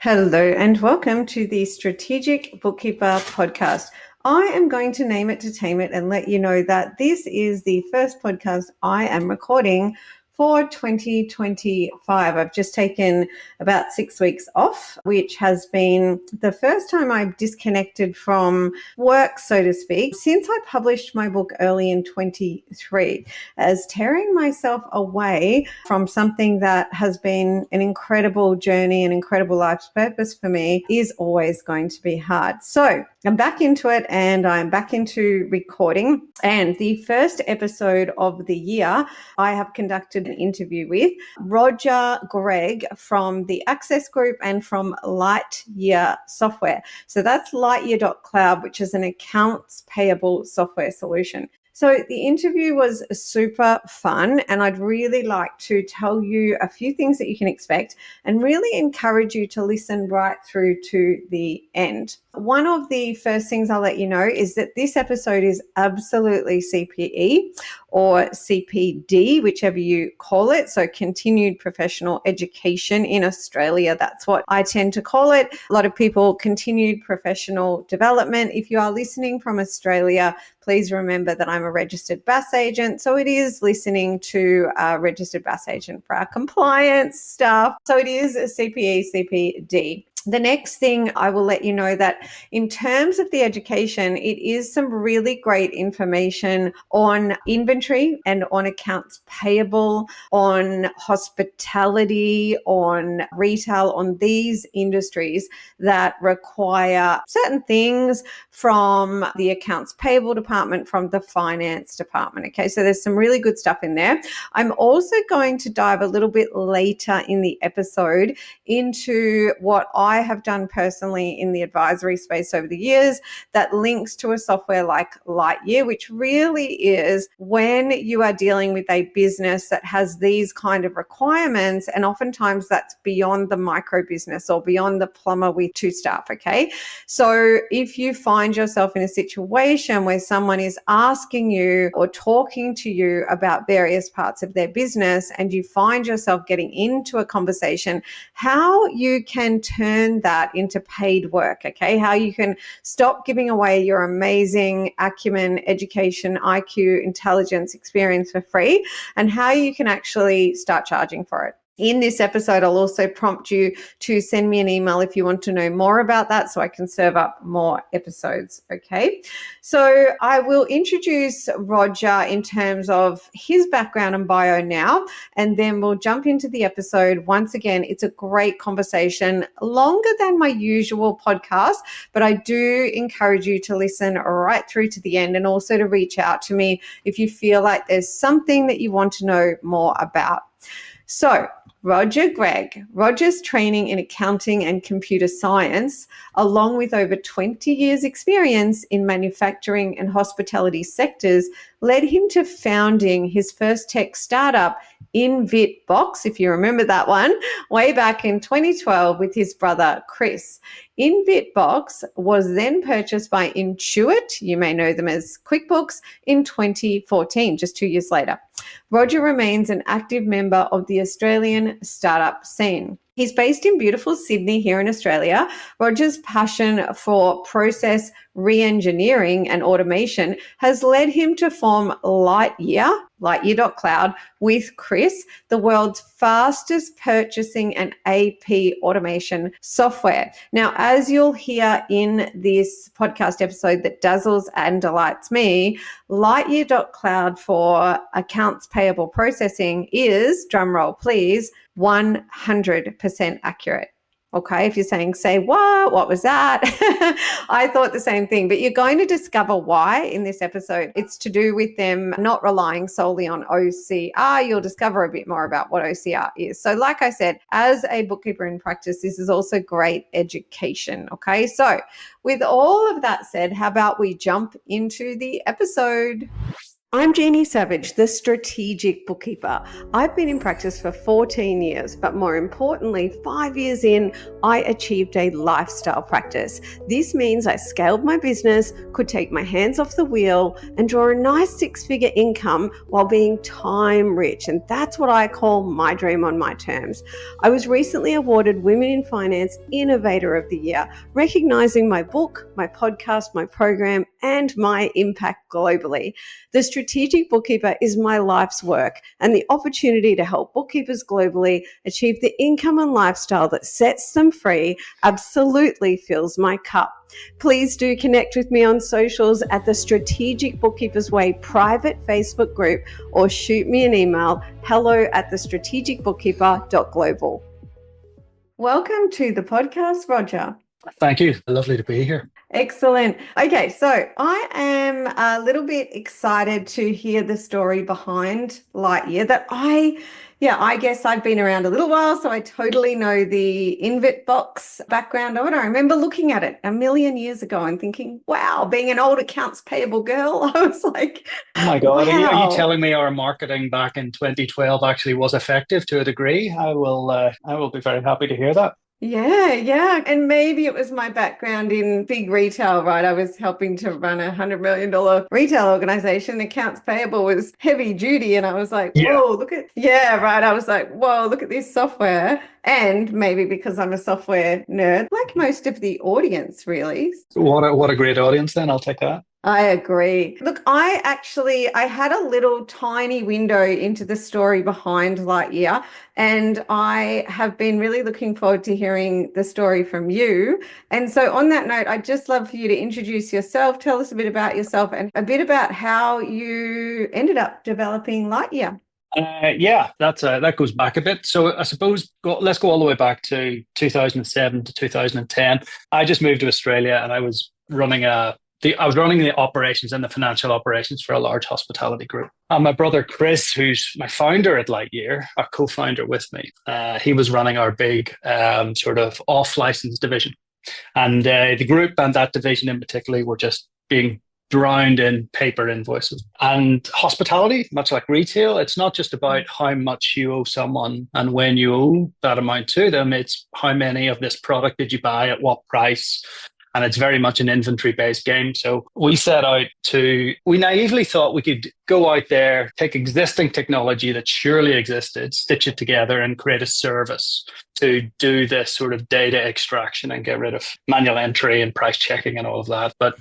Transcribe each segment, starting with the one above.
Hello and welcome to the Strategic Bookkeeper podcast. I am going to name it to tame it and let you know that this is the first podcast I am recording for 2025. I've just taken about 6 weeks off, which has been the first time I've disconnected from work, so to speak, since I published my book early in 23, as tearing myself away from something that has been an incredible journey, an incredible life's purpose for me is always going to be hard. So I'm back into it and I'm back into recording. And the first episode of the year, I have conducted an interview with Roger Gregg from the Access Group and from Lightyear Software. So that's Lightyear.Cloud, which is an accounts payable software solution. So the interview was super fun, and I'd really like to tell you a few things that you can expect and really encourage you to listen right through to the end. One of the first things I'll let you know is that this episode is absolutely CPE or CPD, whichever you call it. So continued professional education in Australia. That's what I tend to call it. A lot of people continued professional development. If you are listening from Australia, please remember that I'm a registered BAS agent. So it is listening to a registered BAS agent for our compliance stuff. So it is a CPE, CPD. The next thing I will let you know that in terms of the education, it is some really great information on inventory and on accounts payable, on hospitality, on retail, on these industries that require certain things from the accounts payable department, from the finance department. Okay, so there's some really good stuff in there. I'm also going to dive a little bit later in the episode into what I have done personally in the advisory space over the years that links to a software like Lightyear, which really is when you are dealing with a business that has these kind of requirements, and oftentimes that's beyond the micro business or beyond the plumber with 2 staff, okay? So if you find yourself in a situation where someone is asking you or talking to you about various parts of their business and you find yourself getting into a conversation, how you can turn that into paid work, okay? How you can stop giving away your amazing acumen, education, IQ, intelligence, experience for free, and how you can actually start charging for it. In this episode, I'll also prompt you to send me an email if you want to know more about that so I can serve up more episodes, okay? So I will introduce Roger in terms of his background and bio now, and then we'll jump into the episode. Once again, it's a great conversation, longer than my usual podcast, but I do encourage you to listen right through to the end and also to reach out to me if you feel like there's something that you want to know more about. So, Roger Gregg. Roger's training in accounting and computer science, along with over 20 years' experience in manufacturing and hospitality sectors, led him to founding his first tech startup, InvitBox, if you remember that one, way back in 2012 with his brother, Chris. InvitBox was then purchased by Intuit, you may know them as QuickBooks, in 2014, just 2 years later. Roger remains an active member of the Australian startup scene. He's based in beautiful Sydney here in Australia. Roger's passion for process re-engineering and automation has led him to form Lightyear.Cloud with Chris, the world's fastest purchasing and AP automation software. Now, as you'll hear in this podcast episode that dazzles and delights me, Lightyear.Cloud for accounts payable processing is, drumroll please, 100% accurate. Okay, if you're saying, say what was that? I thought the same thing, but you're going to discover why in this episode. It's to do with them not relying solely on OCR. You'll discover a bit more about what OCR is. So like I said, as a bookkeeper in practice, this is also great education. Okay, so with all of that said, how about we jump into the episode? I'm Jeannie Savage, the strategic bookkeeper. I've been in practice for 14 years, but more importantly, 5 years in, I achieved a lifestyle practice. This means I scaled my business, could take my hands off the wheel, and draw a nice six-figure income while being time rich. And that's what I call my dream on my terms. I was recently awarded Women in Finance Innovator of the Year, recognizing my book, my podcast, my program, and my impact globally. The strategic bookkeeper is my life's work, and the opportunity to help bookkeepers globally achieve the income and lifestyle that sets them free absolutely fills my cup. Please do connect with me on socials at the Strategic Bookkeepers Way private Facebook group, or shoot me an email, hello@thestrategicbookkeeper.global. Welcome to the podcast, Roger. Thank you. Lovely to be here. Excellent. Okay, so I am a little bit excited to hear the story behind Lightyear that I guess I've been around a little while, so I totally know the Invit box background of it. I remember looking at it a million years ago and thinking, wow, being an old accounts payable girl, I was like, oh my God, wow. Are you telling me our marketing back in 2012 actually was effective to a degree? I will be very happy to hear that. Yeah. And maybe it was my background in big retail, right? I was helping to run $100 million retail organization. Accounts payable was heavy duty. And I was like, whoa, look at this software. And maybe because I'm a software nerd, like most of the audience, really. What a great audience then. I'll take that. I agree. Look, I had a little tiny window into the story behind Lightyear, and I have been really looking forward to hearing the story from you. And so on that note, I'd just love for you to introduce yourself, tell us a bit about yourself and a bit about how you ended up developing Lightyear. That goes back a bit. So I suppose let's go all the way back to 2007 to 2010. I just moved to Australia and I was running the operations and the financial operations for a large hospitality group. And my brother Chris, who's my founder at Lightyear, a co-founder with me, he was running our big sort of off-license division. And the group and that division in particular were just being drowned in paper invoices. And hospitality, much like retail, it's not just about how much you owe someone and when you owe that amount to them. It's how many of this product did you buy at what price. And it's very much an inventory-based game. So we naively thought we could go out there, take existing technology that surely existed, stitch it together and create a service to do this sort of data extraction and get rid of manual entry and price checking and all of that. But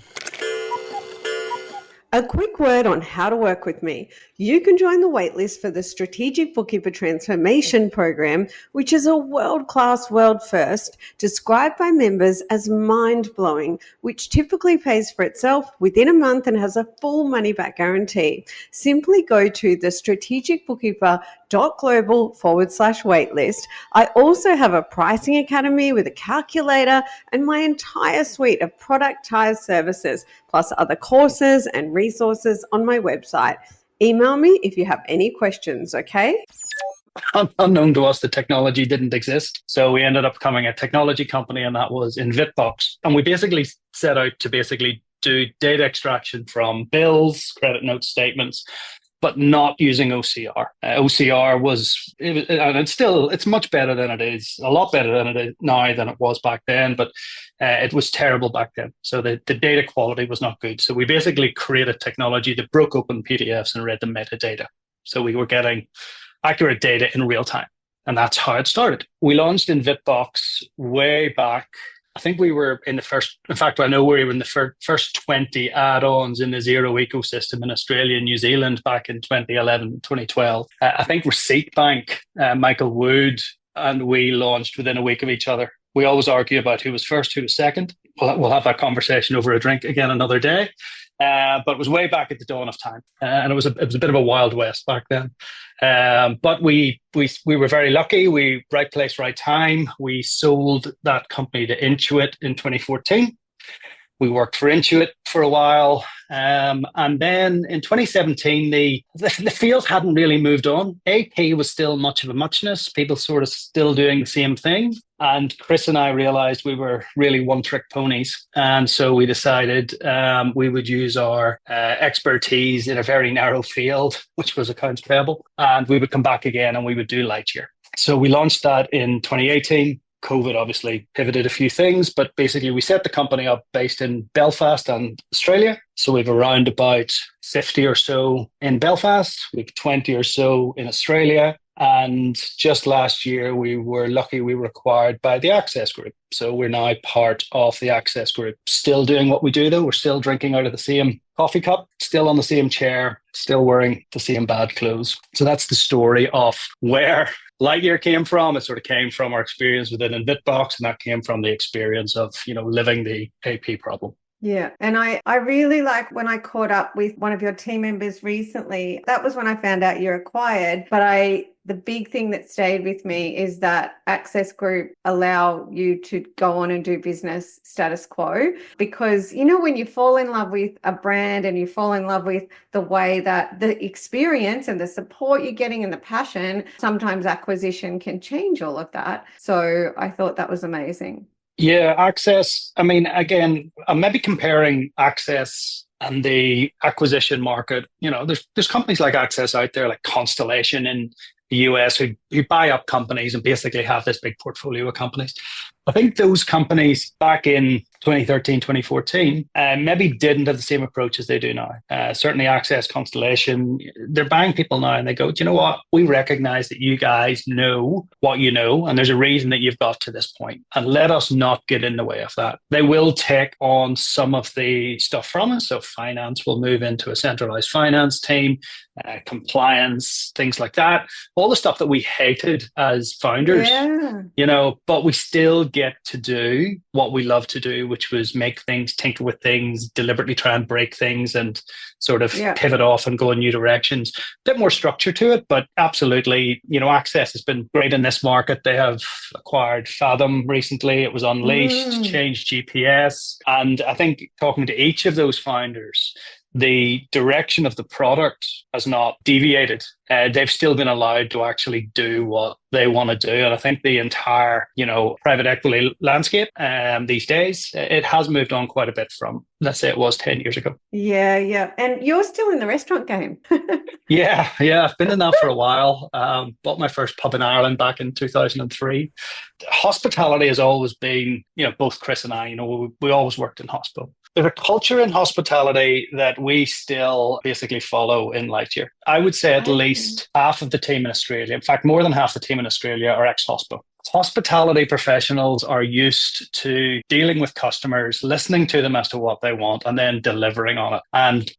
a quick word on how to work with me. You can join the waitlist for the Strategic Bookkeeper Transformation Program, which is a world-class, world-first, described by members as mind-blowing, which typically pays for itself within a month and has a full money-back guarantee. Simply go to thestrategicbookkeeper.global/waitlist. I also have a pricing academy with a calculator and my entire suite of productized services, plus other courses and resources on my website. Email me if you have any questions, okay? Unknown to us, the technology didn't exist. So we ended up becoming a technology company, and that was InvitBox. And we basically set out to do data extraction from bills, credit note statements, but not using OCR. OCR it's much better than it is, a lot better than it is now than it was back then, but it was terrible back then. So the data quality was not good. So we basically created technology that broke open PDFs and read the metadata. So we were getting accurate data in real time. And that's how it started. We launched InvitBox way back. I think we were in I know we were in the first 20 add-ons in the Xero ecosystem in Australia and New Zealand back in 2011, 2012. I think Receipt Bank, Michael Wood, and we launched within a week of each other. We always argue about who was first, who was second. We'll have that conversation over a drink again another day. But it was way back at the dawn of time. And it was a bit of a Wild West back then. But we were very lucky. Right place, right time. We sold that company to Intuit in 2014. We worked for Intuit for a while. And then in 2017, the field hadn't really moved on. AP was still much of a muchness, people sort of still doing the same thing. And Chris and I realized we were really one-trick ponies. And so we decided we would use our expertise in a very narrow field, which was accounts payable. And we would come back again and we would do Lightyear. So we launched that in 2018. COVID obviously pivoted a few things, but basically we set the company up based in Belfast and Australia. So we've around about 50 or so in Belfast, we've 20 or so in Australia. And just last year, we were lucky we were acquired by the Access Group. So we're now part of the Access Group. Still doing what we do, though. We're still drinking out of the same coffee cup, still on the same chair, still wearing the same bad clothes. So that's the story of where Lightyear came from. It sort of came from our experience within Invitbox, and that came from the experience of, living the AP problem. Yeah. And I really like when I caught up with one of your team members recently, that was when I found out you're acquired. But the big thing that stayed with me is that Access Group allow you to go on and do business status quo, because, when you fall in love with a brand and you fall in love with the way that the experience and the support you're getting and the passion, sometimes acquisition can change all of that. So I thought that was amazing. Yeah, Access. I mean, again, I'm maybe comparing Access and the acquisition market. There's companies like Access out there, like Constellation in the US, who buy up companies and basically have this big portfolio of companies. I think those companies back in 2013, 2014, maybe didn't have the same approach as they do now. Certainly Access, Constellation, they're buying people now and they go, do you know what? We recognize that you guys know what you know, and there's a reason that you've got to this point. And let us not get in the way of that. They will take on some of the stuff from us. So finance will move into a centralized finance team, compliance, things like that. All the stuff that we hated as founders, but we still get to do what we love to do, which was make things, tinker with things, deliberately try and break things and sort of pivot off and go in new directions. A bit more structure to it, but absolutely, Access has been great in this market. They have acquired Fathom recently. It was Unleashed, changed GPS. And I think talking to each of those founders, the direction of the product has not deviated. They've still been allowed to actually do what they want to do. And I think the entire, private equity landscape these days, it has moved on quite a bit from, let's say, it was 10 years ago. Yeah. And you're still in the restaurant game. Yeah. I've been in that for a while. Bought my first pub in Ireland back in 2003. Hospitality has always been, both Chris and I, we always worked in hospital. There's a culture in hospitality that we still basically follow in Lightyear. I would say at least half of the team in Australia, in fact, more than half the team in Australia are ex-hospo. Hospitality professionals are used to dealing with customers, listening to them as to what they want, and then delivering on it. And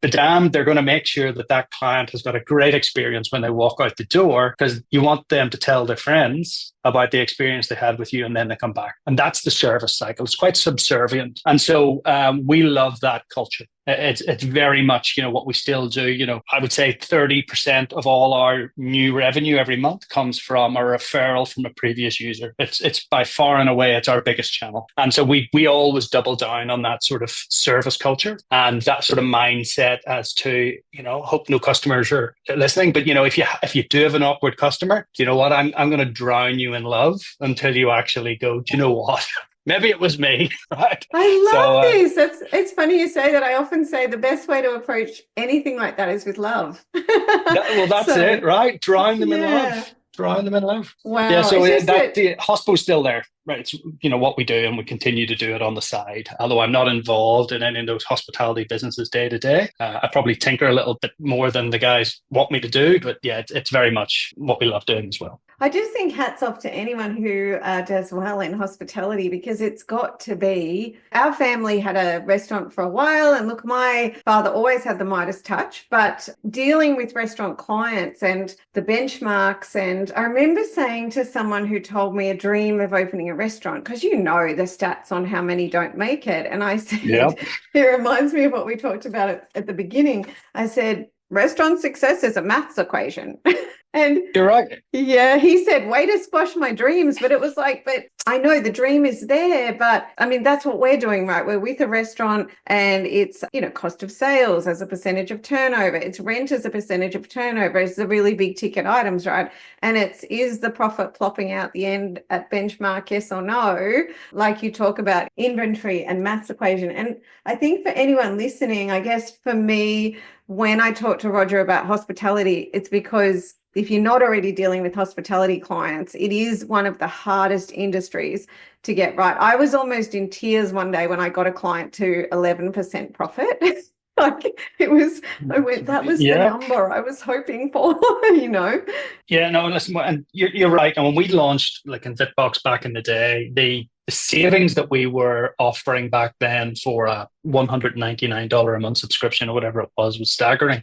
they're going to make sure that that client has got a great experience when they walk out the door, because you want them to tell their friends about the experience they had with you, and then they come back. And that's the service cycle. It's quite subservient. And so we love that culture. It's very much, what we still do. I would say 30% of all our new revenue every month comes from a referral from a previous user. It's by far and away, it's our biggest channel. And so we always double down on that sort of service culture and that sort of mindset as to, hope no customers are listening. But, if you do have an awkward customer, you know what? I'm going to drown you in love until you actually go, do you know what? Maybe it was me, right? I love this. It's funny you say that. I often say the best way to approach anything like that is with love. That's it, right? Drown them in love. Drown them in love. Wow. Yeah, so the hospital's still there, right? It's, what we do, and we continue to do it on the side. Although I'm not involved in any of those hospitality businesses day to day. I probably tinker a little bit more than the guys want me to do, but yeah, it's very much what we love doing as well. I do think hats off to anyone who does well in hospitality, because it's got to be. Our family had a restaurant for a while, and look, my father always had the Midas touch, but dealing with restaurant clients and the benchmarks. And I remember saying to someone who told me a dream of opening a restaurant, because the stats on how many don't make it. And I said, It reminds me of what we talked about at the beginning. I said, restaurant success is a maths equation. And You're right. yeah, he said, way to squash my dreams. But it was like, but I know the dream is there. But I mean, that's what we're doing, right? We're with a restaurant and it's, cost of sales as a percentage of turnover. It's rent as a percentage of turnover. It's the really big ticket items, right? And is the profit plopping out the end at benchmark, yes or no? Like you talk about inventory and maths equation. And I think for anyone listening, I guess for me, when I talk to Roger about hospitality, it's because if you're not already dealing with hospitality clients, it is one of the hardest industries to get right. I was almost in tears one day when I got a client to 11% profit. Like that was the number I was hoping for, Yeah, no, listen, and you're right. And when we launched, like in VitBox back in the day, the savings that we were offering back then for a $199 a month subscription or whatever it was staggering.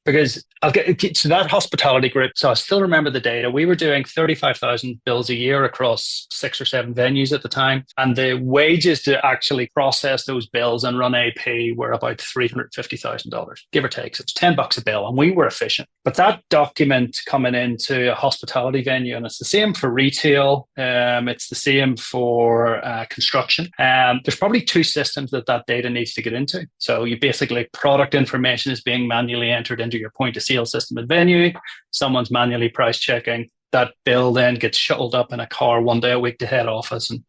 Because I'll get to that hospitality group. So I still remember the data. We were doing 35,000 bills a year across 6 or 7 venues at the time. And the wages to actually process those bills and run AP were about $350,000, give or take. So it's $10 a bill. And we were efficient. But that document coming into a hospitality venue, and it's the same for retail. It's the same for construction. There's probably 2 systems that data needs to get into. So you basically, product information is being manually entered into your point of sale system at venue. Someone's manually price checking. That bill then gets shuttled up in a car one day a week to head office and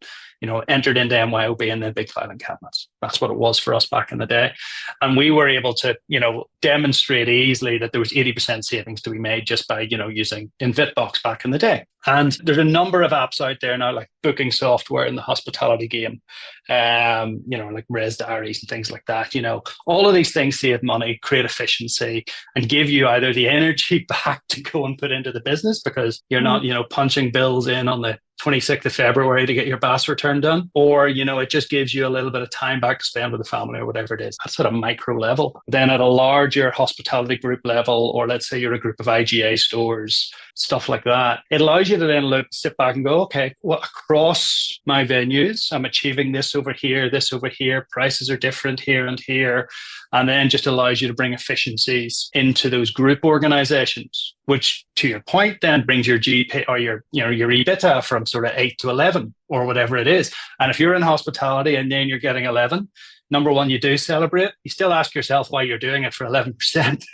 entered into MYOB and then big filing cabinets. That's what it was for us back in the day. And we were able to, demonstrate easily that there was 80% savings to be made just by, using InVitBox back in the day. And there's a number of apps out there now, like booking software in the hospitality game, like Res Diaries and things like that. All of these things save money, create efficiency, and give you either the energy back to go and put into the business because you're not, punching bills in on the 26th of February to get your BAS return done, or, it just gives you a little bit of time back to spend with the family or whatever it is. That's at a micro level. Then at a larger hospitality group level, or let's say you're a group of IGA stores, stuff like that, it allows you to then sit back and go, okay, well, across my venues, I'm achieving this over here, prices are different here and here. And then just allows you to bring efficiencies into those group organizations, which to your point then brings your GP or your EBITDA from sort of 8 to 11 or whatever it is. And if you're in hospitality and then you're getting 11, number one, you do celebrate. You still ask yourself why you're doing it for 11%.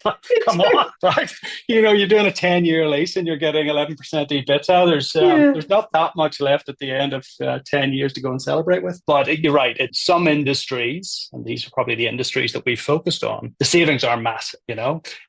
Come on, right? You're doing a 10-year lease and you're getting 11% EBITDA. There's not that much left at the end of 10 years to go and celebrate with. But you're right. In some industries, and these are probably the industries that we've focused on, the savings are massive.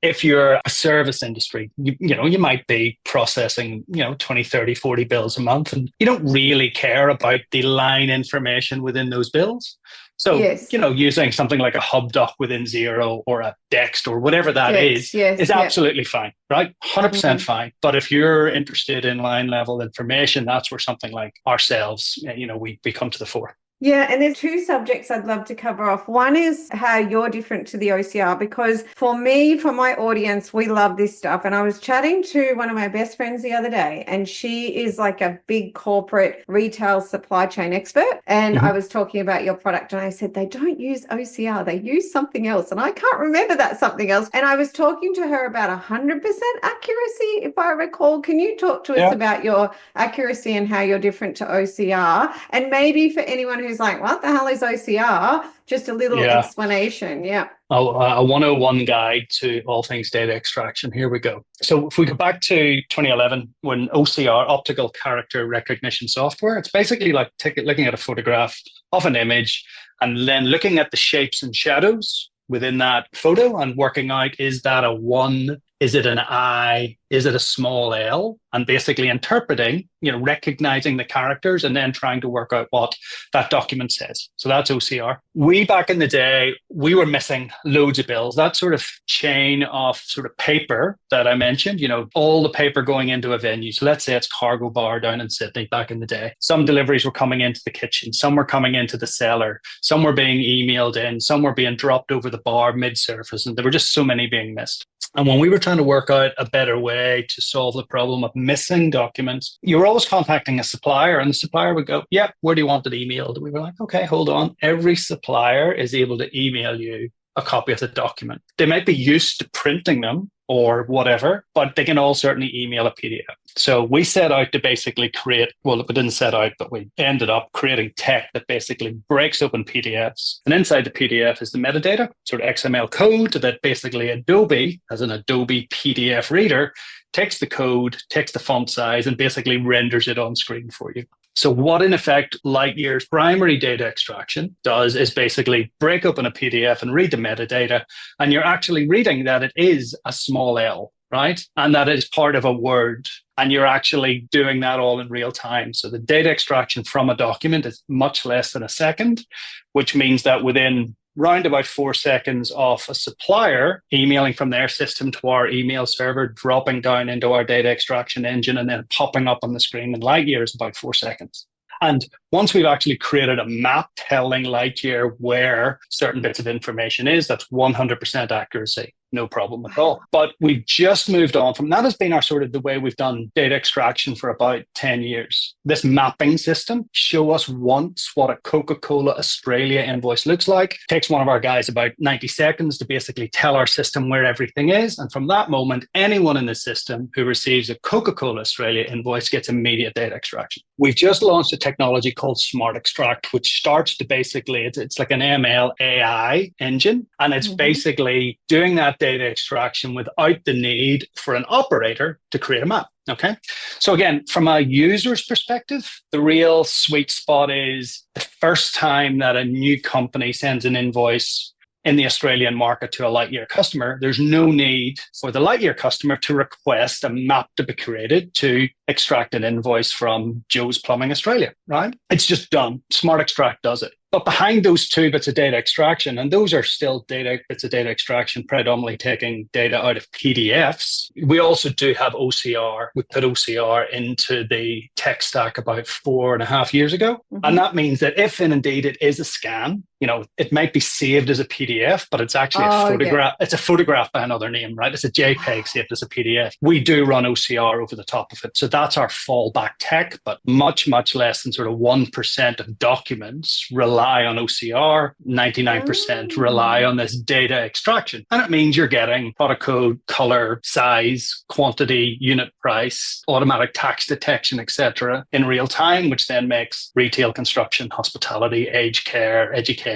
If you're a service industry, you might be processing, 20, 30, 40 bills a month, and you don't really care about the line information within those bills. So, yes. Using something like a hub doc within Xero or a Dext or whatever that is absolutely fine, right? 100% fine. But if you're interested in line level information, that's where something like ourselves, we come to the fore. Yeah, and there's 2 subjects I'd love to cover off. One is how you're different to the OCR, because for me, for my audience, we love this stuff. And I was chatting to one of my best friends the other day, and she is like a big corporate retail supply chain expert. And I was talking about your product, and I said, they don't use OCR, they use something else. And I can't remember that something else. And I was talking to her about 100% accuracy, if I recall. Can you talk to us about your accuracy and how you're different to OCR? And maybe for anyone who's like, what the hell is OCR? Just a little explanation. Yeah. A 101 guide to all things data extraction. Here we go. So if we go back to 2011, when OCR, optical character recognition software, it's basically like looking at a photograph of an image and then looking at the shapes and shadows within that photo and working out, is that a 1? Is it an I? Is it a small L? And basically interpreting, recognizing the characters and then trying to work out what that document says. So that's OCR. We, back in the day, we were missing loads of bills. That sort of chain of sort of paper that I mentioned, all the paper going into a venue. So let's say it's Cargo Bar down in Sydney back in the day. Some deliveries were coming into the kitchen. Some were coming into the cellar. Some were being emailed in. Some were being dropped over the bar mid-surface. And there were just so many being missed. And when we were trying to work out a better way to solve the problem of missing documents, you were always contacting a supplier, and the supplier would go, where do you want it emailed? And we were like, okay, hold on. Every supplier is able to email you a copy of the document. They might be used to printing them or whatever, but they can all certainly email a PDF. So we set out to basically create, well, we didn't set out, but we ended up creating tech that basically breaks open PDFs. And inside the PDF is the metadata, sort of XML code that basically Adobe, as an Adobe PDF reader, takes the code, takes the font size, and basically renders it on screen for you. So what, in effect, Lightyear's primary data extraction does is basically break open a PDF and read the metadata, and you're actually reading that it is a small L, right? And that it is part of a word, and you're actually doing that all in real time. So the data extraction from a document is much less than a second, which means that within round about 4 seconds of a supplier emailing from their system to our email server, dropping down into our data extraction engine, and then popping up on the screen in Lightyear is about 4 seconds. And once we've actually created a map telling Lightyear where certain bits of information is, that's 100% accuracy. No problem at all. But we've just moved on from that. Has been our sort of the way we've done data extraction for about 10 years. This mapping system, show us once what a Coca-Cola Australia invoice looks like. It takes one of our guys about 90 seconds to basically tell our system where everything is. And from that moment, anyone in the system who receives a Coca-Cola Australia invoice gets immediate data extraction. We've just launched a technology called Smart Extract, which starts to basically, it's like an ML AI engine. And it's basically doing that data extraction without the need for an operator to create a map. Okay. So again, from a user's perspective, the real sweet spot is the first time that a new company sends an invoice in the Australian market to a Lightyear customer, there's no need for the Lightyear customer to request a map to be created to extract an invoice from Joe's Plumbing Australia, right? It's just done. Smart Extract does it. But behind those two bits of data extraction, and those are still bits of data extraction, predominantly taking data out of PDFs, we also do have OCR. We put OCR into the tech stack about 4.5 years ago. And that means that if indeed it is a scan, it might be saved as a PDF, but it's actually a photograph. Yeah. It's a photograph by another name, right? It's a JPEG saved as a PDF. We do run OCR over the top of it. So that's our fallback tech, but much, much less than sort of 1% of documents rely on OCR. 99% rely on this data extraction. And it means you're getting product code, color, size, quantity, unit price, automatic tax detection, etc. in real time, which then makes retail, construction, hospitality, aged care, education,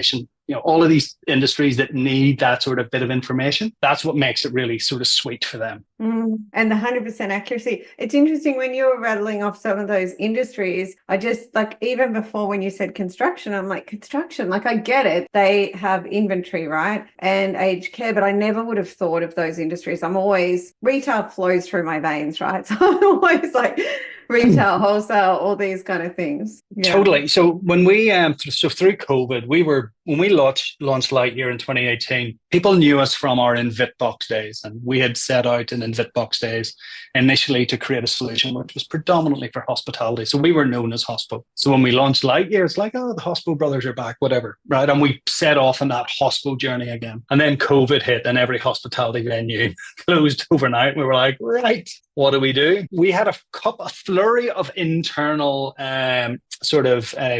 all of these industries that need that sort of bit of information. That's what makes it really sort of sweet for them. And the 100% accuracy. It's interesting when you were rattling off some of those industries. I just even before when you said construction, I'm like, construction, I get it. They have inventory, right? And aged care, but I never would have thought of those industries. I'm always, retail flows through my veins, right? So I'm always like, retail, wholesale, all these kind of things. Yeah. Totally. So when we through COVID, when we launched Lightyear in 2018, people knew us from our InVitbox days, and we had set out in InVitbox days initially to create a solution which was predominantly for hospitality. So we were known as Hospo. So when we launched Lightyear, it's like, the Hospo brothers are back, whatever, right? And we set off on that Hospo journey again. And then COVID hit, and every hospitality venue closed overnight. We were like, right, what do we do? We had a flurry of internal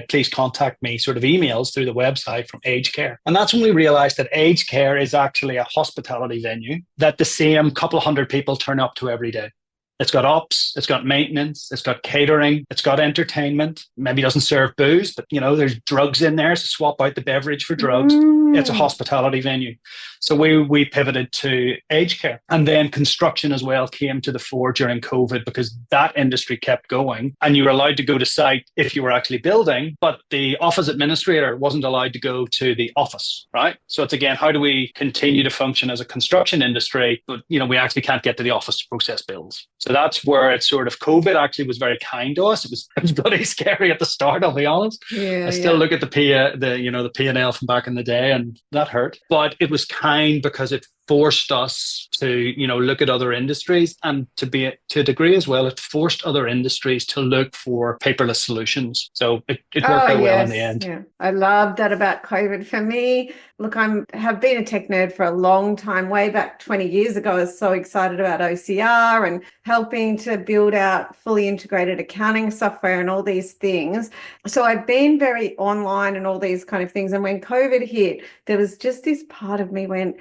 please contact me sort of emails through the website from aged care. And that's when we realized that aged care is actually a hospitality venue that the same couple of hundred people turn up to every day. It's got ops, it's got maintenance, it's got catering, it's got entertainment. Maybe it doesn't serve booze, but there's drugs in there, so swap out the beverage for drugs. It's a hospitality venue. So we pivoted to aged care. And then construction as well came to the fore during COVID because that industry kept going. And you were allowed to go to site if you were actually building, but the office administrator wasn't allowed to go to the office, right? So it's again, how do we continue to function as a construction industry, but we actually can't get to the office to process bills. So that's where it's sort of COVID actually was very kind to us. It was bloody scary at the start, I'll be honest. I still look at the P&L from back in the day, and that hurt. But it was kind because it forced us to, look at other industries, and to a degree as well, it forced other industries to look for paperless solutions. So it worked out well in the end. Yeah. I love that about COVID. For me, look, have been a tech nerd for a long time. Way back 20 years ago, I was so excited about OCR and helping to build out fully integrated accounting software and all these things. So I've been very online and all these kind of things. And when COVID hit, there was just this part of me went,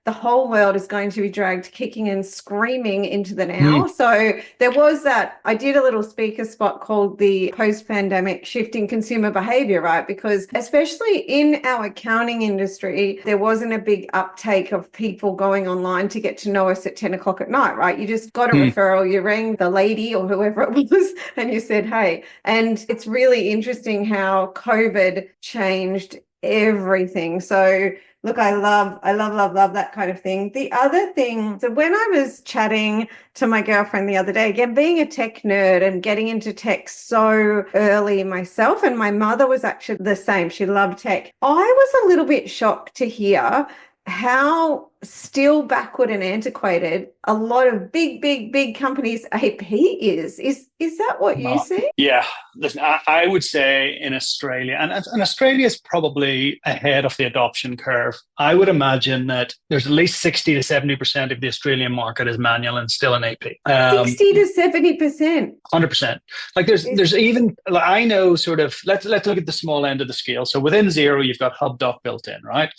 the whole world is going to be dragged kicking and screaming into the now. So there was that, I did a little speaker spot called the post-pandemic shift in consumer behavior, right? Because especially in our accounting industry, there wasn't a big uptake of people going online to get to know us at 10 o'clock at night, right? You just got a referral, you rang the lady or whoever it was and you said, hey. And it's really interesting how COVID changed everything. So look, I love that kind of thing. The other thing, so when I was chatting to my girlfriend the other day, again, being a tech nerd and getting into tech so early myself, and my mother was actually the same. She loved tech. I was a little bit shocked to hear how still backward and antiquated a lot of big companies AP is. Is that what you see? Yeah, listen, I would say in Australia, and Australia is probably ahead of the adoption curve. I would imagine that there's at least 60 to 70% of the Australian market is manual and still in AP. 60 to 70%. 100%. Like there's even, like I know sort of, let's look at the small end of the scale. So within Xero, you've got HubDoc built in, right?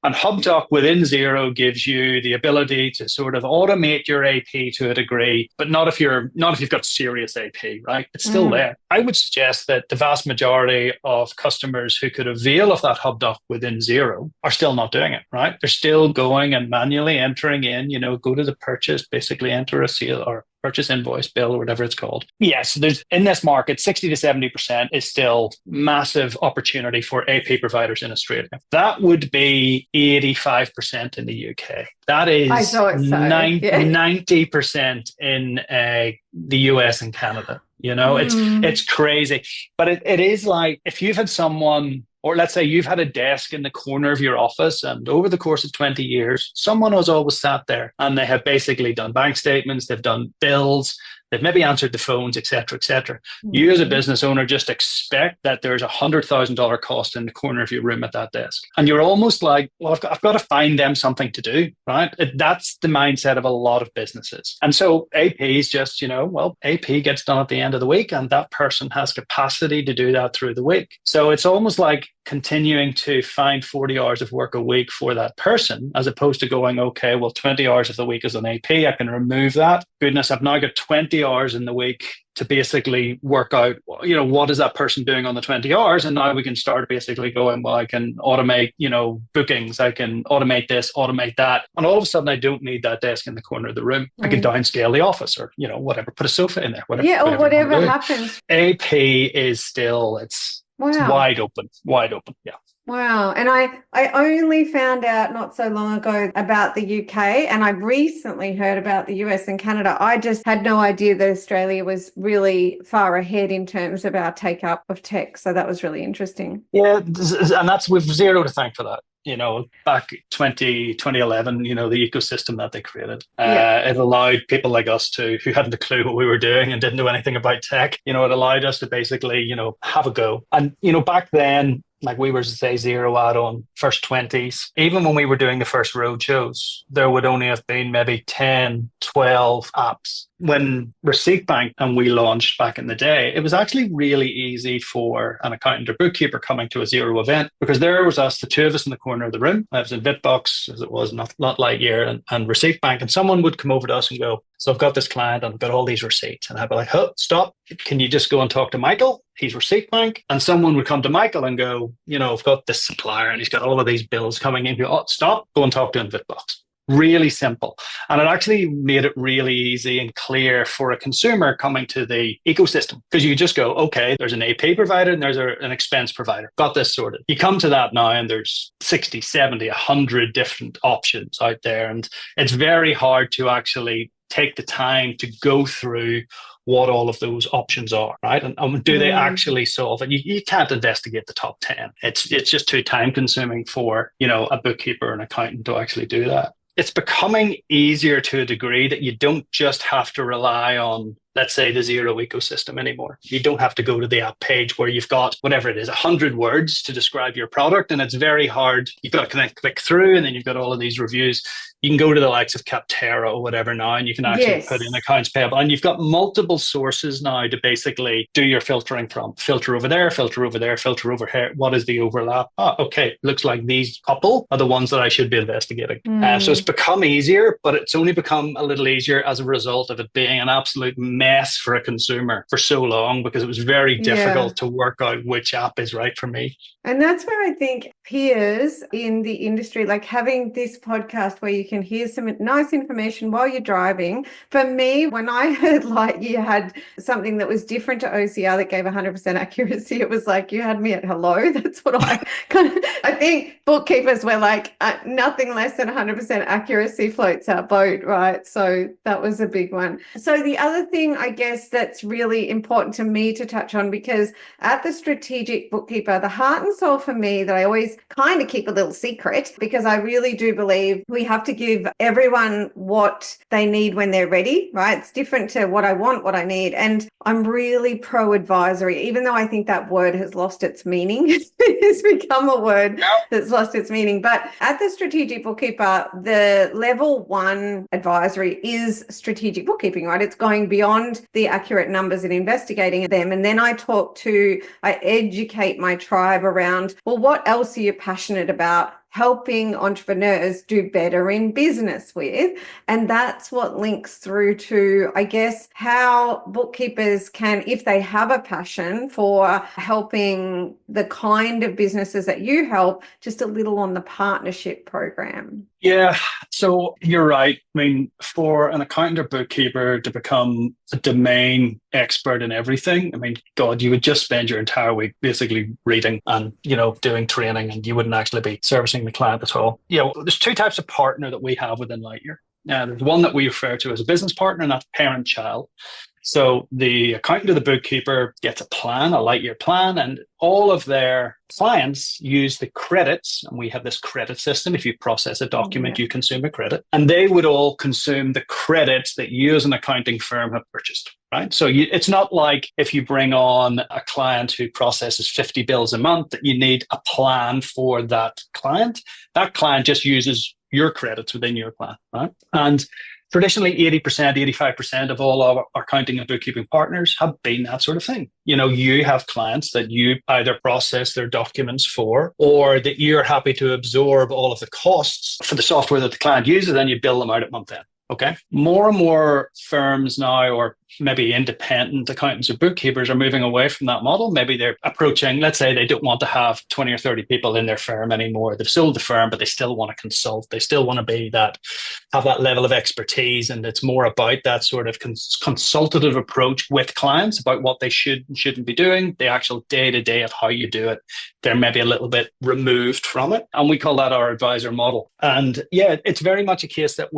And HubDoc within Xero gives you the ability to sort of automate your AP to a degree, but not if you've got serious AP, right? It's still there. I would suggest that the vast majority of customers who could avail of that HubDoc within Xero are still not doing it, right? They're still going and manually entering in, go to the purchase, basically enter a sale or purchase invoice, bill, or whatever it's called. Yes, there's in this market, 60 to 70% is still massive opportunity for AP providers in Australia. That would be 85% in the UK. That is 90% in the US and Canada. It's crazy. But it is like if you've had someone, or let's say you've had a desk in the corner of your office and over the course of 20 years, someone has always sat there and they have basically done bank statements, they've done bills, they've maybe answered the phones, et cetera, et cetera. You as a business owner just expect that there's $100,000 cost in the corner of your room at that desk. And you're almost like, well, I've got to find them something to do, right? That's the mindset of a lot of businesses. And so AP is just, AP gets done at the end of the week and that person has capacity to do that through the week. So it's almost like continuing to find 40 hours of work a week for that person, as opposed to going, okay, well, 20 hours of the week is an AP. I can remove that. Goodness, I've now got 20 hours in the week to basically work out, what is that person doing on the 20 hours? And now we can start basically going, well, I can automate, bookings. I can automate this, automate that. And all of a sudden, I don't need that desk in the corner of the room. I can downscale the office or, whatever, put a sofa in there. Whatever happens. AP is still, it's wide open. Yeah. Wow. And I only found out not so long ago about the UK, and I recently heard about the US and Canada. I just had no idea that Australia was really far ahead in terms of our take up of tech. So that was really interesting. Yeah. And we've Xero to thank for that. Back 2011, the ecosystem that they created, it allowed people like us who hadn't a clue what we were doing and didn't know anything about tech, it allowed us to basically, have a go. And, back then, like we were to say Xero add-on first 20s, even when we were doing the first road shows, there would only have been maybe 10, 12 apps. When Receipt Bank and we launched back in the day, it was actually really easy for an accountant or bookkeeper coming to a Xero event, because there was us, the two of us in the corner of the room. I was in Bitbox, as it was, not Lightyear, and Receipt Bank, and someone would come over to us and go, so I've got this client and I've got all these receipts. And I'd be like, oh, stop. Can you just go and talk to Michael? He's Receipt Bank. And someone would come to Michael and go, I've got this supplier and he's got all of these bills coming in. Oh, stop. Go and talk to him in Bitbox. Really simple. And it actually made it really easy and clear for a consumer coming to the ecosystem, because you just go, okay, there's an AP provider and there's an expense provider. Got this sorted. You come to that now and there's 60, 70, 100 different options out there. And it's very hard to actually take the time to go through what all of those options are, right? And do they actually solve it? You can't investigate the top 10. It's just too time consuming for, a bookkeeper or an accountant to actually do that. It's becoming easier to a degree that you don't just have to rely on, let's say, the Xero ecosystem anymore. You don't have to go to the app page where you've got whatever it is, 100 words to describe your product, and it's very hard. You've got to click through, and then you've got all of these reviews. you can go to the likes of Capterra or whatever now, and you can actually put in accounts payable. And you've got multiple sources now to basically do your filtering from. Filter over there, filter over there, filter over here. What is the overlap? Oh, okay. Looks like these couple are the ones that I should be investigating. So it's become easier, but it's only become a little easier as a result of it being an absolute mess for a consumer for so long, because it was very difficult to work out which app is right for me. And that's where I think peers in the industry, like having this podcast where you can hear some nice information while you're driving. For me, when I heard Lightyear had something that was different to OCR that gave 100% accuracy, it was like you had me at hello. That's what I think bookkeepers were like, nothing less than 100% accuracy floats our boat, right? So that was a big one. So the other thing, I guess, that's really important to me to touch on, because at the Strategic Bookkeeper, the heart and soul for me that I always kind of keep a little secret, because I really do believe we have to give everyone what they need when they're ready, right? It's different to what I want, what I need. And I'm really pro advisory, even though I think that word has lost its meaning. It's become a word that's lost its meaning. But at the Strategic Bookkeeper, the level 1 advisory is strategic bookkeeping, right? It's going beyond the accurate numbers and investigating them. And then I educate my tribe around, well, what else are you passionate about helping entrepreneurs do better in business with? And that's what links through to, I guess, how bookkeepers can, if they have a passion for helping the kind of businesses that you help, just a little on the partnership program. Yeah, so you're right. I mean, for an accountant or bookkeeper to become a domain expert in everything, I mean, God, you would just spend your entire week basically reading and, doing training, and you wouldn't actually be servicing the client at all. There's two types of partner that we have within Lightyear. There's one that we refer to as a business partner, and that's parent-child. So the accountant or the bookkeeper gets a plan, a Lightyear plan, and all of their clients use the credits. And we have this credit system. If you process a document, you consume a credit. And they would all consume the credits that you as an accounting firm have purchased, right? So it's not like if you bring on a client who processes 50 bills a month that you need a plan for that client. That client just uses your credits within your plan, right? And traditionally, 80%, 85% of all our accounting and bookkeeping partners have been that sort of thing. You have clients that you either process their documents for, or that you're happy to absorb all of the costs for the software that the client uses, and you bill them out at month end. Okay. More and more firms now, or maybe independent accountants or bookkeepers, are moving away from that model. Maybe they're approaching, let's say they don't want to have 20 or 30 people in their firm anymore. They've sold the firm, but they still want to consult. They still want to have that level of expertise. And it's more about that sort of consultative approach with clients about what they should and shouldn't be doing, the actual day-to-day of how you do it. They're maybe a little bit removed from it. And we call that our advisor model. And yeah, it's very much a case that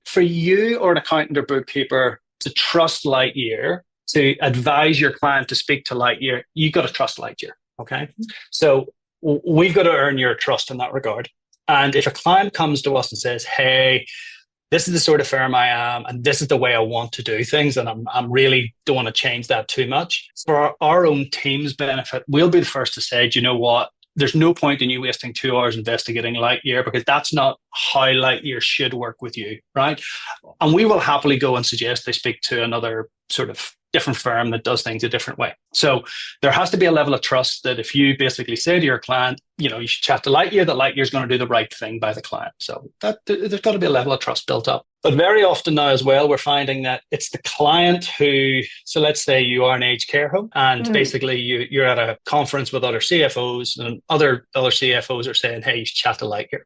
for you or an accountant or bookkeeper to trust Lightyear, to advise your client to speak to Lightyear, you've got to trust Lightyear, okay? So we've got to earn your trust in that regard. And if a client comes to us and says, hey, this is the sort of firm I am, and this is the way I want to do things, and I'm really don't want to change that too much, for our own team's benefit, we'll be the first to say, do you know what? There's no point in you wasting 2 hours investigating Lightyear, because that's not how Lightyear should work with you, right? And we will happily go and suggest they speak to another sort of different firm that does things a different way. So there has to be a level of trust that if you basically say to your client, you should chat to Lightyear, that Lightyear is going to do the right thing by the client. So there's got to be a level of trust built up. But very often now as well, we're finding that it's the client so let's say you are an aged care home, and basically you're at a conference with other CFOs, and other CFOs are saying, hey, you should chat to Lightyear.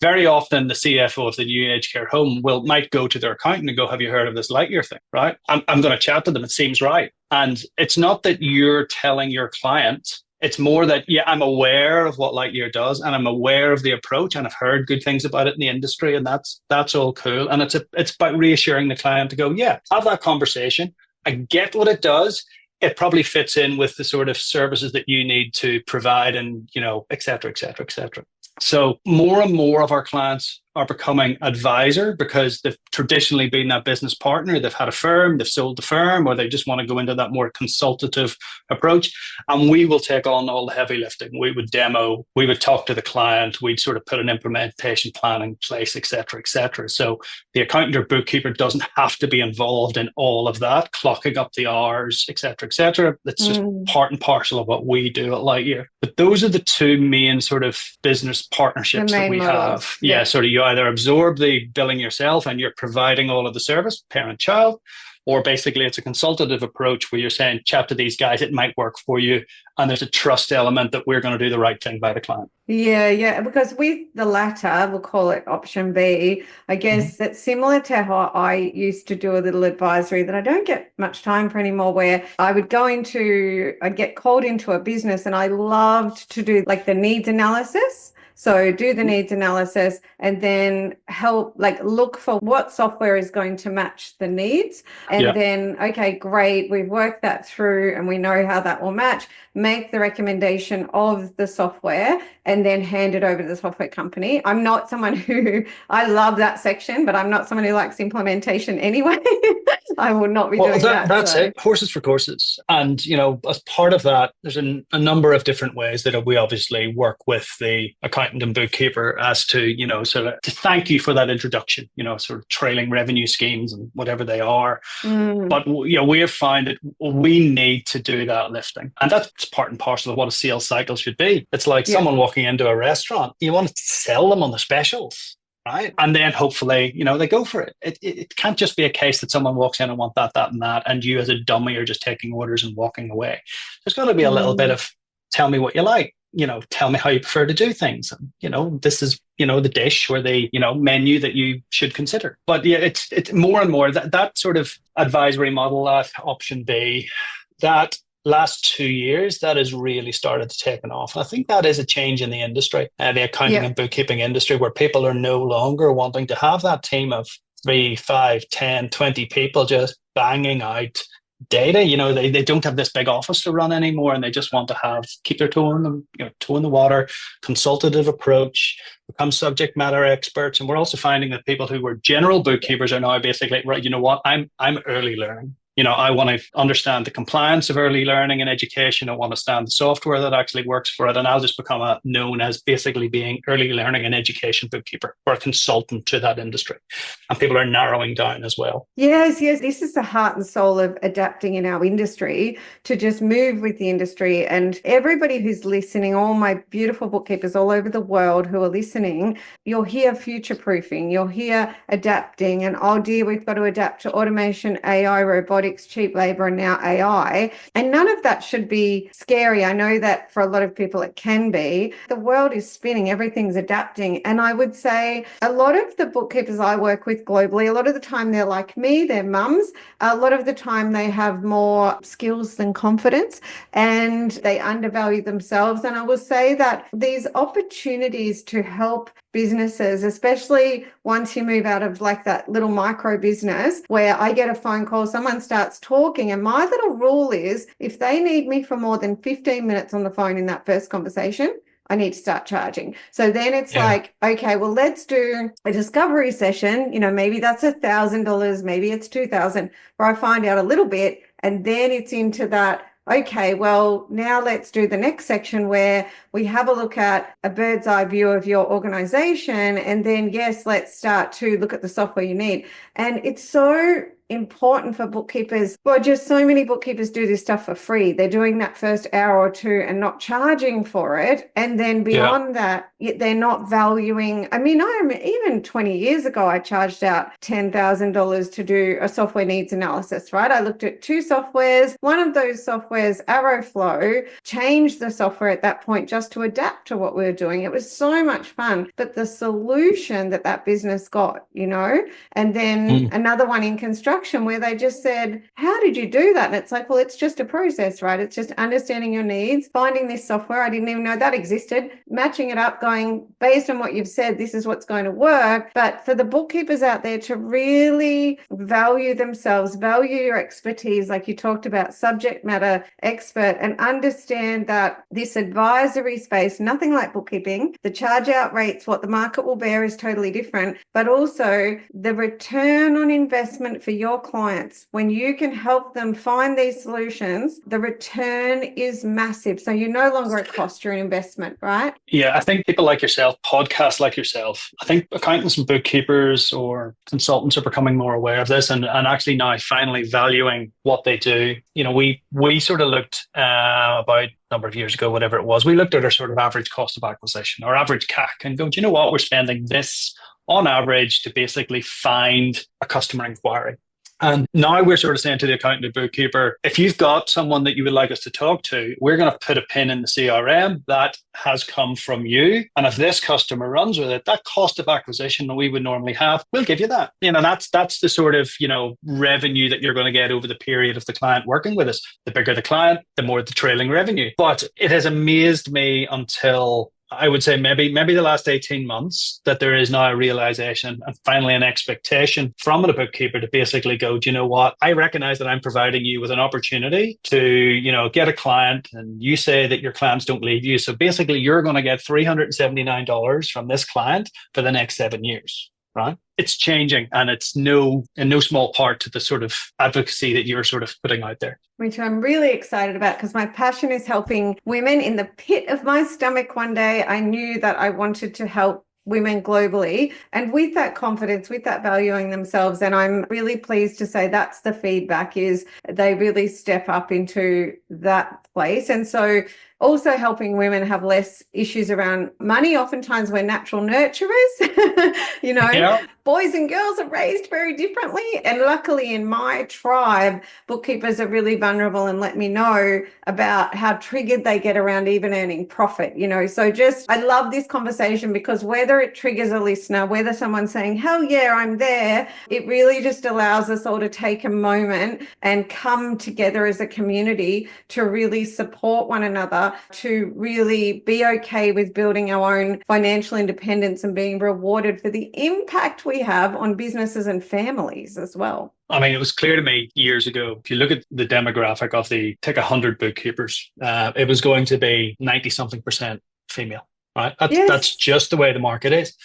Very often the CFO of the new aged care home might go to their accountant and go, have you heard of this Lightyear thing, right? I'm going to chat to them. It seems right. And it's not that you're telling your client. It's more that, I'm aware of what Lightyear does, and I'm aware of the approach, and I've heard good things about it in the industry, and that's all cool. And it's about reassuring the client to go, have that conversation. I get what it does. It probably fits in with the sort of services that you need to provide, and, et cetera, et cetera, et cetera. So more and more of our clients are becoming advisor because they've traditionally been that business partner. They've had a firm, they've sold the firm, or they just want to go into that more consultative approach. And we will take on all the heavy lifting. We would demo, we would talk to the client, we'd sort of put an implementation plan in place, et cetera, et cetera. So the accountant or bookkeeper doesn't have to be involved in all of that, clocking up the hours, et cetera, et cetera. That's just part and parcel of what we do at Lightyear. But those are the two main sort of business partnerships that we have. Yeah, sort of you either absorb the billing yourself and you're providing all of the service, parent-child, or basically it's a consultative approach where you're saying, chat to these guys, it might work for you. And there's a trust element that we're going to do the right thing by the client. Yeah, because with the latter, we'll call it option B, I guess that's similar to how I used to do a little advisory that I don't get much time for anymore, where I'd get called into a business and I loved to do like the needs analysis. So do the needs analysis and then help look for what software is going to match the needs. And then, okay, great. We've worked that through and we know how that will match. Make the recommendation of the software and then hand it over to the software company. I'm not someone I love that section, but I'm not someone who likes implementation anyway. I will not be doing that. That's it. Horses for courses. And, as part of that, there's a number of different ways that we obviously work with the accountant and bookkeeper as to, sort of to thank you for that introduction, sort of trailing revenue schemes and whatever they are. But, we have found that we need to do that lifting. And that's part and parcel of what a sales cycle should be. It's like someone walking into a restaurant. You want to sell them on the specials. Right. And then hopefully, they go for it. It can't just be a case that someone walks in and want that, and that, and you as a dummy are just taking orders and walking away. There's got to be a little bit of tell me what you like, tell me how you prefer to do things. This is, the dish or the, menu that you should consider. But yeah, it's more and more that sort of advisory model, that option B, that last 2 years, that has really started to take off. And I think that is a change in the industry, the accounting and bookkeeping industry, where people are no longer wanting to have that team of 3, 5, 10, 20 people just banging out data. They don't have this big office to run anymore, and they just want to keep their toe in the water, consultative approach, become subject matter experts. And we're also finding that people who were general bookkeepers are now basically, right, I'm early learning. I want to understand the compliance of early learning and education. I want to understand the software that actually works for it. And I'll just become known as basically being early learning and education bookkeeper or a consultant to that industry. And people are narrowing down as well. Yes. This is the heart and soul of adapting in our industry, to just move with the industry. And everybody who's listening, all my beautiful bookkeepers all over the world who are listening, you're here future-proofing. You're here adapting. And oh dear, we've got to adapt to automation, AI, robotics, cheap labor, and now AI. And none of that should be scary. I know that for a lot of people it can be. The world is spinning, everything's adapting. And I would say a lot of the bookkeepers I work with globally, a lot of the time they're like me, they're mums. A lot of the time they have more skills than confidence and they undervalue themselves. And I will say that these opportunities to help businesses, especially once you move out of that little micro business where I get a phone call, someone starts talking, and my little rule is if they need me for more than 15 minutes on the phone in that first conversation, I need to start charging. So then it's like, okay, well, let's do a discovery session. Maybe that's $1,000, maybe it's $2,000, where I find out a little bit, and then it's into that. Okay, well, now let's do the next section where we have a look at a bird's eye view of your organization. And then, yes, let's start to look at the software you need. And it's so important for bookkeepers. Well, just so many bookkeepers do this stuff for free. They're doing that first hour or two and not charging for it. And then beyond that, they're not valuing. I mean, even 20 years ago, I charged out $10,000 to do a software needs analysis, right? I looked at 2 softwares. One of those softwares, Arrowflow, changed the software at that point just to adapt to what we were doing. It was so much fun. But the solution that business got, and then another one in construction, instruction where they just said, how did you do that? And it's like, well, it's just a process, right? It's just understanding your needs, finding this software. I didn't even know that existed, matching it up, going based on what you've said, this is what's going to work. But for the bookkeepers out there to really value themselves, value your expertise, like you talked about, subject matter expert, and understand that this advisory space, nothing like bookkeeping, the charge out rates, what the market will bear is totally different, but also the return on investment for your clients. When you can help them find these solutions, the return is massive. So you're no longer a cost, you're an investment, right? Yeah, I think people like yourself, podcasts like yourself, I think accountants and bookkeepers or consultants are becoming more aware of this and actually now finally valuing what they do. You know, we sort of looked about a number of years ago, whatever it was, we looked at our sort of average cost of acquisition, our average CAC, and go, do you know what? We're spending this on average to basically find a customer inquiry. And now we're sort of saying to the accountant and bookkeeper, if you've got someone that you would like us to talk to, we're going to put a pin in the CRM that has come from you. And if this customer runs with it, that cost of acquisition that we would normally have, we'll give you that. You know, that's the sort of, you know, revenue that you're going to get over the period of the client working with us. The bigger the client, the more the trailing revenue. But it has amazed me until I would say maybe the last 18 months that there is now a realization and finally an expectation from the bookkeeper to basically go, do you know what? I recognize that I'm providing you with an opportunity to, you know, get a client, and you say that your clients don't leave you. So basically you're going to get $379 from this client for the next 7 years. Right? It's changing, and it's in no small part to the sort of advocacy that you're sort of putting out there. Which I'm really excited about, because my passion is helping women. In the pit of my stomach one day, I knew that I wanted to help women globally, and with that confidence, with that valuing themselves. And I'm really pleased to say that's the feedback, is they really step up into that place. And so also helping women have less issues around money. Oftentimes we're natural nurturers, you know, yeah. Boys and girls are raised very differently. And luckily in my tribe, bookkeepers are really vulnerable and let me know about how triggered they get around even earning profit, you know. So just, I love this conversation, because whether it triggers a listener, whether someone's saying, hell yeah, I'm there, it really just allows us all to take a moment and come together as a community to really support one another, to really be okay with building our own financial independence and being rewarded for the impact we have on businesses and families as well. I mean, it was clear to me years ago, if you look at the demographic of take 100 bookkeepers, it was going to be 90-something% female, right? That's just the way the market is.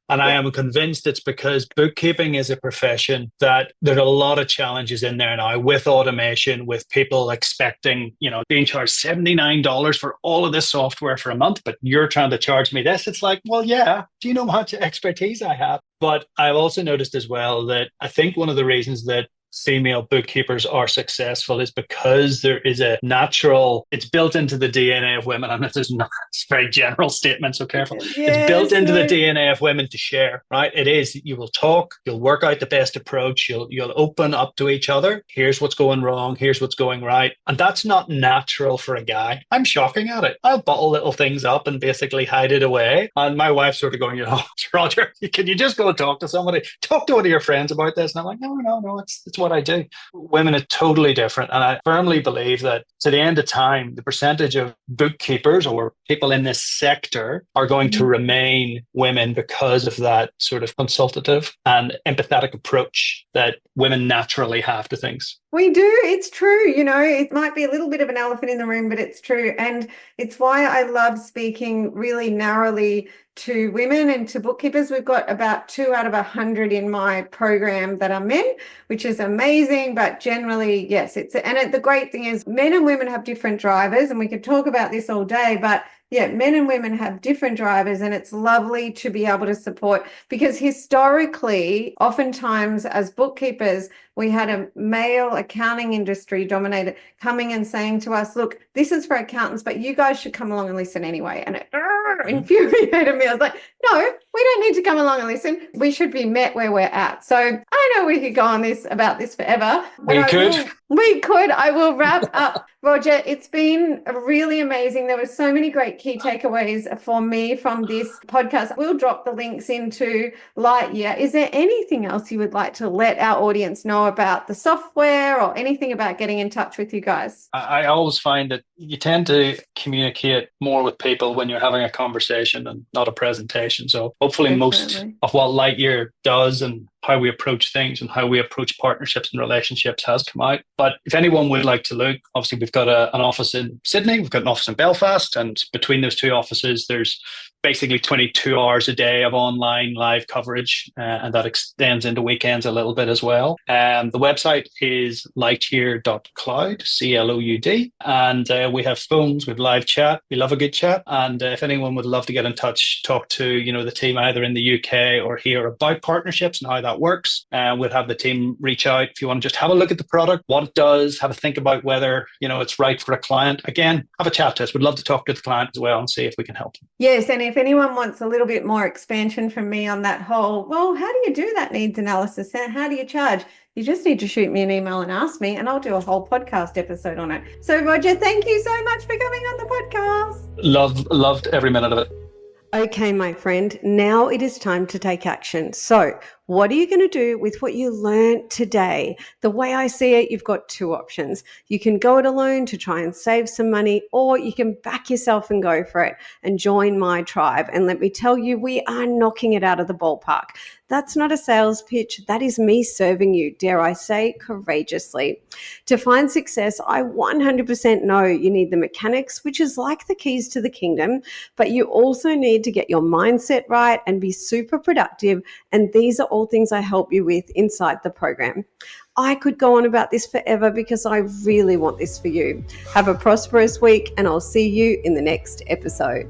And I am convinced it's because bookkeeping is a profession that there's a lot of challenges in there now, with automation, with people expecting, you know, being charged $79 for all of this software for a month, but you're trying to charge me this. It's like, well, yeah, do you know how much expertise I have? But I've also noticed as well that I think one of the reasons that female bookkeepers are successful is because there is a natural, it's built into the DNA of women. And this is not, it's a very general statement, so careful. Yes, it's built into the DNA of women to share, right? It is. You will talk, you'll work out the best approach, you'll open up to each other. Here's what's going wrong, here's what's going right. And that's not natural for a guy. I'm shocking at it. I'll bottle little things up and basically hide it away. And my wife's sort of going, you know, Roger, can you just go and talk to somebody? Talk to one of your friends about this. And I'm like, no, it's what I do. Women are totally different. And I firmly believe that to the end of time, the percentage of bookkeepers or people in this sector are going to remain women because of that sort of consultative and empathetic approach that women naturally have to things. We do. It's true. You know, it might be a little bit of an elephant in the room, but it's true. And it's why I love speaking really narrowly to women and to bookkeepers. We've got about 2 out of 100 in my program that are men, which is amazing. But generally, yes, the great thing is men and women have different drivers, and we could talk about this all day, but yeah, men and women have different drivers, and it's lovely to be able to support, because historically, oftentimes as bookkeepers, we had a male accounting industry dominated coming and saying to us, look, this is for accountants, but you guys should come along and listen anyway. And it infuriated me. I was like, no, we don't need to come along and listen. We should be met where we're at. So I know we could go on about this forever. We could. We could. I will wrap up. Roger, it's been really amazing. There were so many great key takeaways for me from this podcast. We'll drop the links into Lightyear. Is there anything else you would like to let our audience know about the software or anything about getting in touch with you guys? I always find that you tend to communicate more with people when you're having a conversation and not a presentation. So hopefully most of what Lightyear does and how we approach things and how we approach partnerships and relationships has come out. But if anyone would like to look, obviously we've got an office in Sydney, we've got an office in Belfast, and between those two offices, there's basically 22 hours a day of online live coverage, and that extends into weekends a little bit as well. The website is lightyear.cloud, CLOUD, and we have phones, we have live chat. We love a good chat, and if anyone would love to get in touch, talk to the team either in the UK or here about partnerships and how that works, we'll have the team reach out. If you want to just have a look at the product, what it does, have a think about whether it's right for a client. Again, have a chat to us. We'd love to talk to the client as well and see if we can help them. Yes, and if anyone wants a little bit more expansion from me on that whole, well, how do you do that needs analysis? How do you charge? You just need to shoot me an email and ask me, and I'll do a whole podcast episode on it. So, Roger, thank you so much for coming on the podcast. Loved every minute of it. Okay, my friend, now it is time to take action. So, what are you going to do with what you learned today? The way I see it, you've got two options. You can go it alone to try and save some money, or you can back yourself and go for it and join my tribe. And let me tell you, we are knocking it out of the ballpark. That's not a sales pitch. That is me serving you, dare I say, courageously. To find success, I 100% know you need the mechanics, which is like the keys to the kingdom, but you also need to get your mindset right and be super productive. And these are all things I help you with inside the program. I could go on about this forever because I really want this for you. Have a prosperous week, and I'll see you in the next episode.